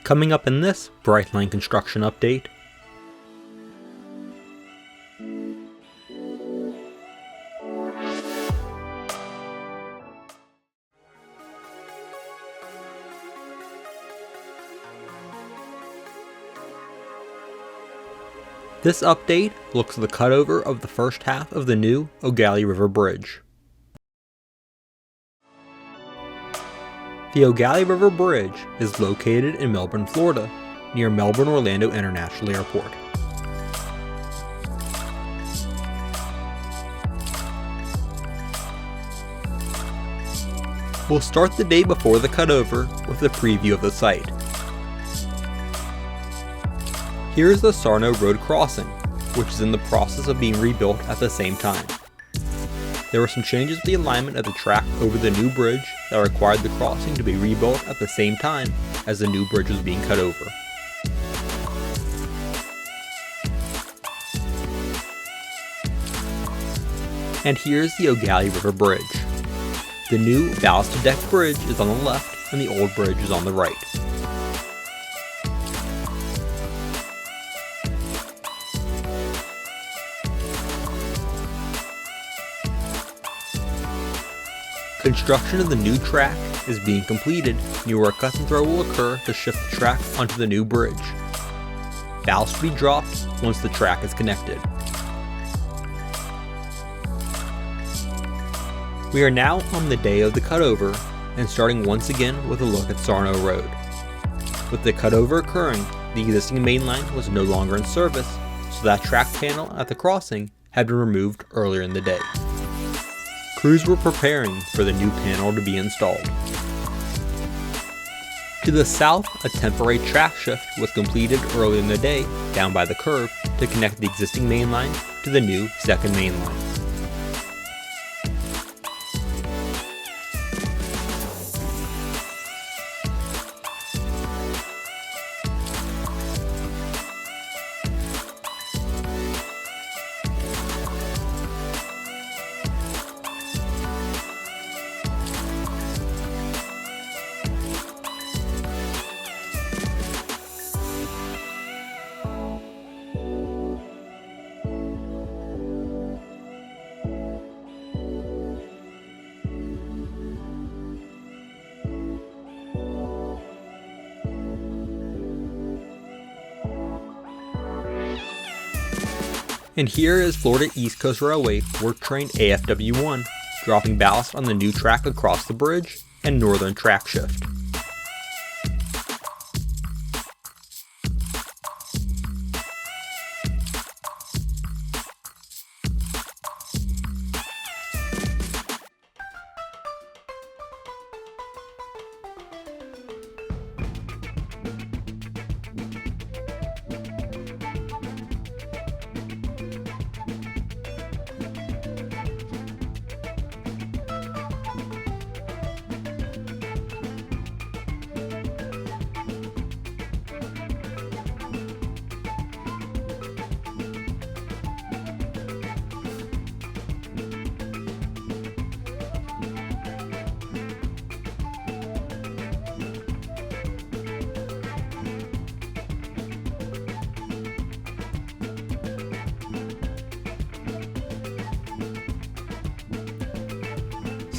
Coming up in this Brightline construction update. This update looks at the cutover of the first half of the new Eau Gallie River Bridge. The Eau Gallie River Bridge is located in Melbourne, Florida, near Melbourne-Orlando International Airport. We'll start the day before the cutover with a preview of the site. Here is the Sarno Road crossing, which is in the process of being rebuilt at the same time. There were some changes to the alignment of the track over the new bridge that required the crossing to be rebuilt at the same time as the new bridge was being cut over. And here's the Eau Gallie River Bridge. The new ballasted deck bridge is on the left and the old bridge is on the right. Construction of the new track is being completed near where cut and throw will occur to shift the track onto the new bridge. Ballast will be dropped once the track is connected. We are now on the day of the cutover and starting once again with a look at Sarno Road. With the cutover occurring, the existing main line was no longer in service, so that track panel at the crossing had been removed earlier in the day. Crews were preparing for the new panel to be installed. To the south, a temporary track shift was completed early in the day down by the curve to connect the existing main line to the new second main line. And here is Florida East Coast Railway Work Train AFW1 dropping ballast on the new track across the bridge and northern track shift.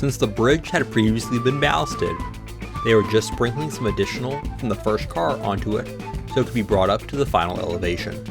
Since the bridge had previously been ballasted, they were just sprinkling some additional from the first car onto it so it could be brought up to the final elevation.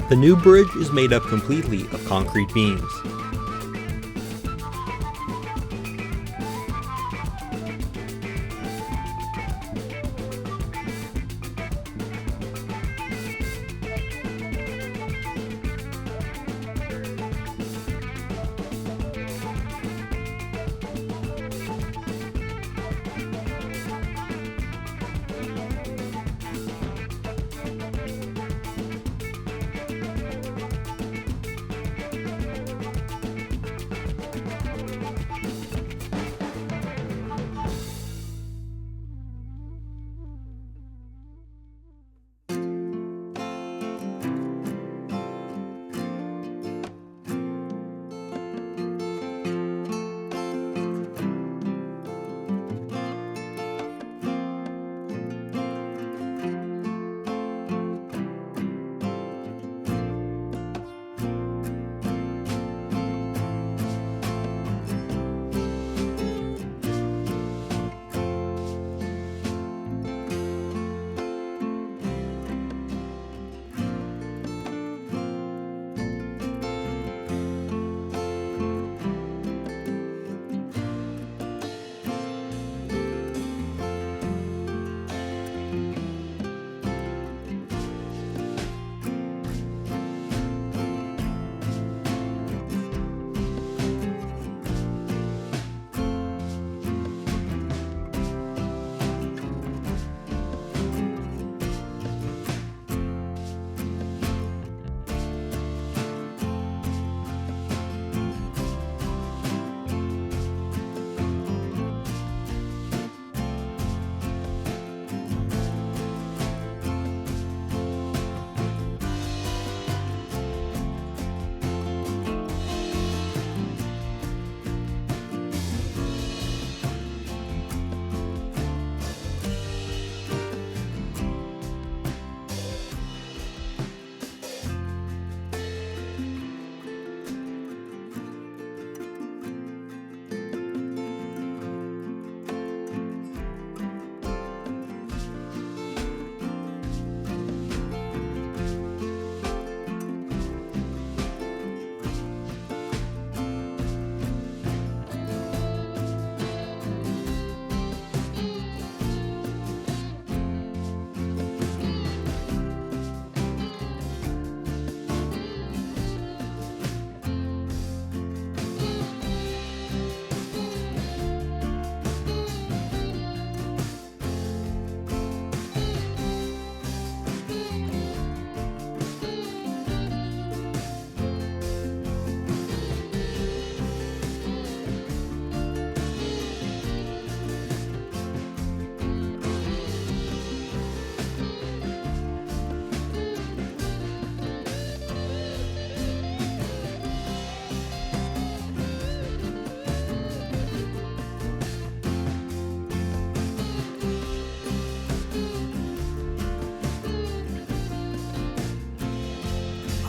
The new bridge is made up completely of concrete beams.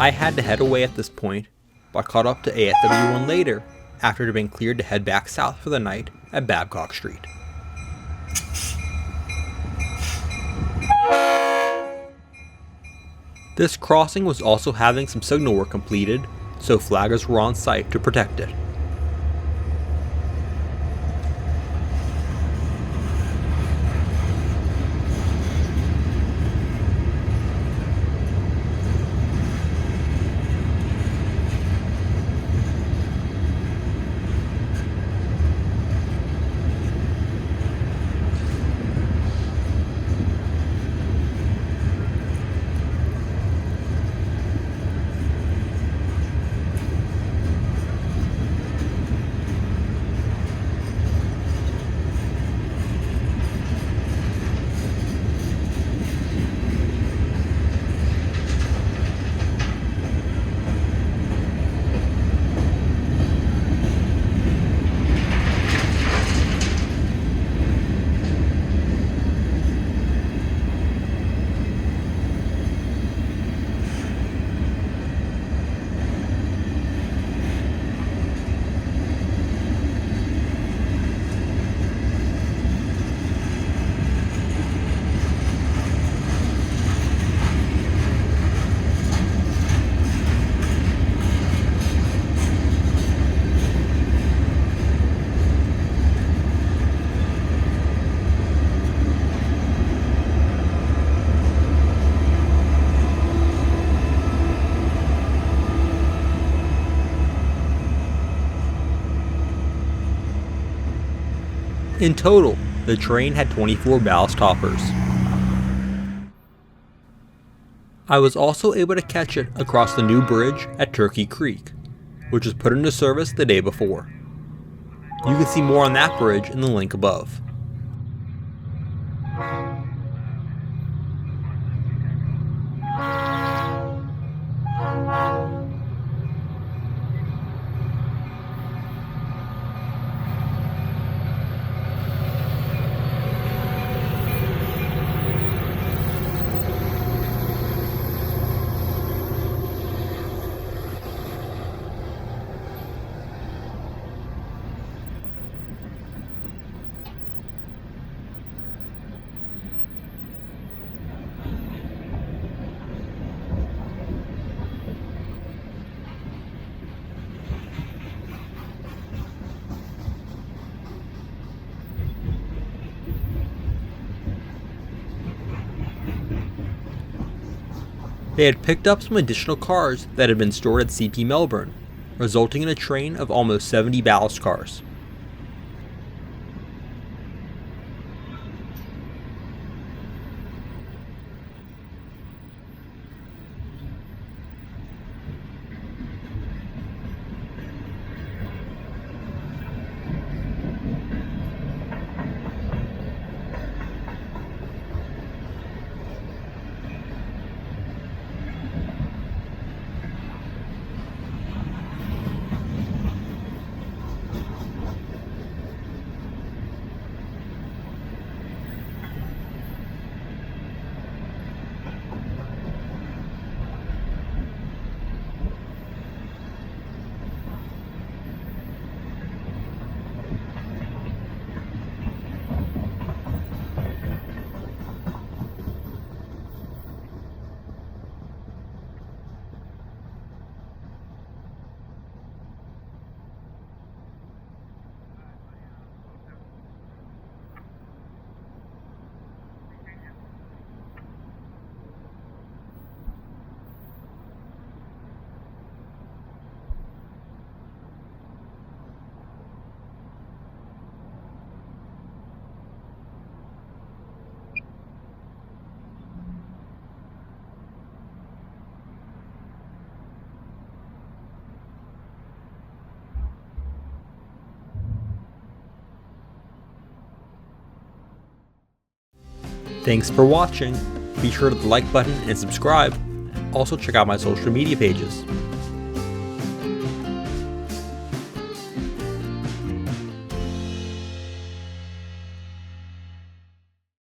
I had to head away at this point, but caught up to AFW1 later after it had been cleared to head back south for the night at Babcock Street. This crossing was also having some signal work completed, so flaggers were on site to protect it. In total, the train had 24 ballast hoppers. I was also able to catch it across the new bridge at Turkey Creek, which was put into service the day before. You can see more on that bridge in the link above. They had picked up some additional cars that had been stored at CP Melbourne, resulting in a train of almost 70 ballast cars. Thanks for watching. Be sure to hit the like button and subscribe. Also check out my social media pages.